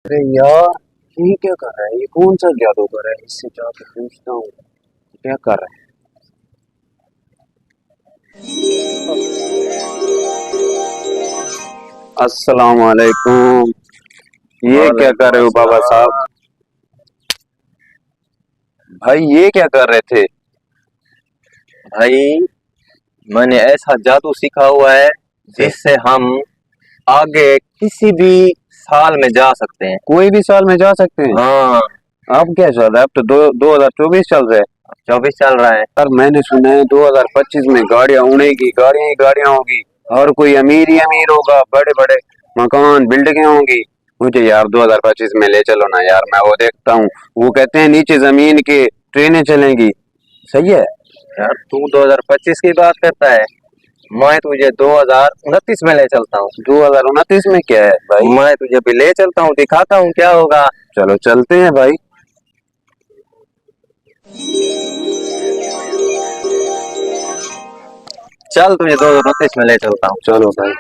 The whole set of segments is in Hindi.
अरे यार, ये क्या कर रहा है? ये कौन सा जादूगर है? इससे जाके पूछता हूँ क्या कर रहा है। अस्सलाम वालेकुम। ये क्या कर रहे हो बाबा साहब? भाई ये क्या कर रहे थे? भाई मैंने ऐसा जादू सीखा हुआ है जिससे हम आगे किसी भी साल में जा सकते हैं। कोई भी साल में जा सकते हैं? हाँ, अब क्या चल रहा है? अब तो 2024 चल रहा है। 24 चल रहा है। यार मैंने सुना है 2025 में गाड़ियां उड़ेगी, गाड़ियां ही गाड़ियां होगी। और कोई अमीर ही अमीर होगा, बड़े बड़े मकान बिल्डिंगें होंगी। मुझे यार 2025 में ले चलो ना यार, मैं वो देखता हूँ। वो कहते हैं नीचे जमीन के ट्रेनें चलेंगी। सही है। यार तू 2025 की बात करता है, मैं तुझे 2029 में ले चलता हूँ। 2029 में क्या है भाई? मैं तुझे भी ले चलता हूँ, दिखाता हूँ क्या होगा। चलो चलते हैं भाई। चल तुझे 2029 में ले चलता हूँ। चलो भाई।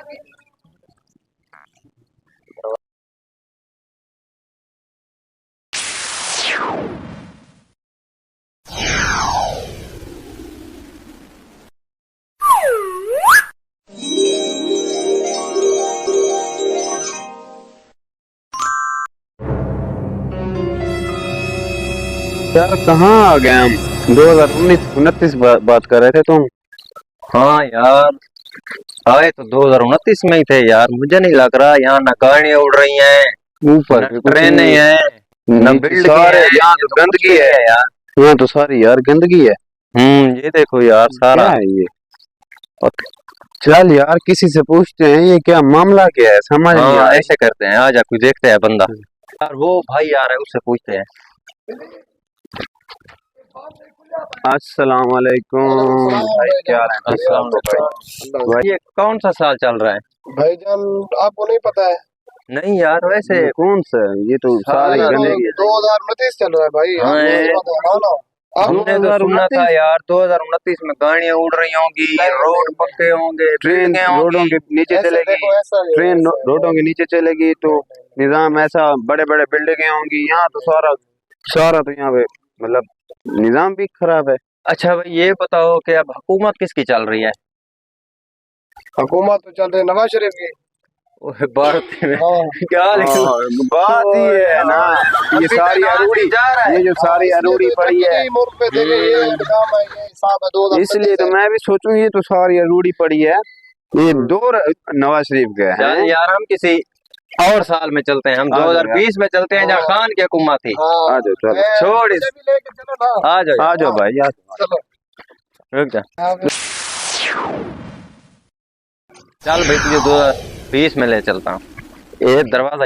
यार कहाँ आ गए हम? 2019 बात कर रहे थे तुम। हाँ यार, आए तो 2029 में ही थे यार। मुझे नहीं लग रहा यहाँ न गाड़ियाँ उड़ रही हैं, ऊपर न भी कुछ ट्रेनें नहीं, हैं, न नीचे बिल्डिंग सारे, है। यहाँ ये तो तो कुछ गंदगी भी है। नहीं है यार। यहाँ तो सारी यार गंदगी है। ये देखो यार क्या सारा। है ये? और चल यार किसी से पूछते हैं, ये क्या मामला क्या है, समझ नहीं आ हाँ रहा। ऐसे करते हैं, आजा कोई देखते हैं बंदा। यार वो भाई आ रहा है, उससे पूछते हैं। अस्सलाम वालेकुम भाई, क्या हाल है? ठीक अस्सलाम ठाक हो वालेकुम। भाई? ये कौन सा साल चल रहा है? भाईजान, आपको नहीं पता है? नहीं यार, वैसे ये कौन सा है? ये तो सारी सारा तो गंदगी है। 2029 चल रहा है भाई। हाँ आपको नहीं पता? हाँ ना। आप हमने तो सुना था 2029? यार 2029 में गाड़ियां उड़ रही होंगी, रोड पक्के होंगे, ट्रेन बिल्डिंगें रोडों होंगी। के नीचे ऐसे चलेगी। देखो, ऐसा नहीं है, ट्रेन ऐसा है, रोडों के नीचे चलेगी तो नहीं, निजाम ऐसा, बड़े बड़े बिल्डिंगें होंगी। यहाँ तो सारा सारा तो यहाँ पे मतलब निजाम भी खराब है। अच्छा भाई ये बताओ कि अब हुकूमत किसकी चल रही है? हुकूमत तो चल रही है नवाज शरीफ की। ओए भारत में हाँ क्या लिखा? बात ही ओए है ना, यार, ये अभी सारी तक आज अरूड़ी, भी जा रहा है। ये जो हाँ, सारी इसलिए अरूड़ी तो पड़ी तरक्की है। नहीं मुल्क पे देखे, ये इंतजाम है, ये हिसाब है। इसलिए 2029 तो है। मैं भी सोचूं, ये तो सारी अरूड़ी पड़ी है। ये दो नवाज शरीफ के चल हैं। यार हम किसी और साल में चलते हैं, हम आ जाओ यार, 2020 में चलते हैं जहाँ हाँ खान की हुकूमत थी। हाँ, आ जाओ चलो। छोड़ मुझे इस, भी लेके चलो ना। आ जाओ आ यार, जाओ हाँ भाई, आ जाओ। चलो। रुक जा। हाँ, चल भाई तुझे 2020 में ले चलता हूँ। ये दरवाजा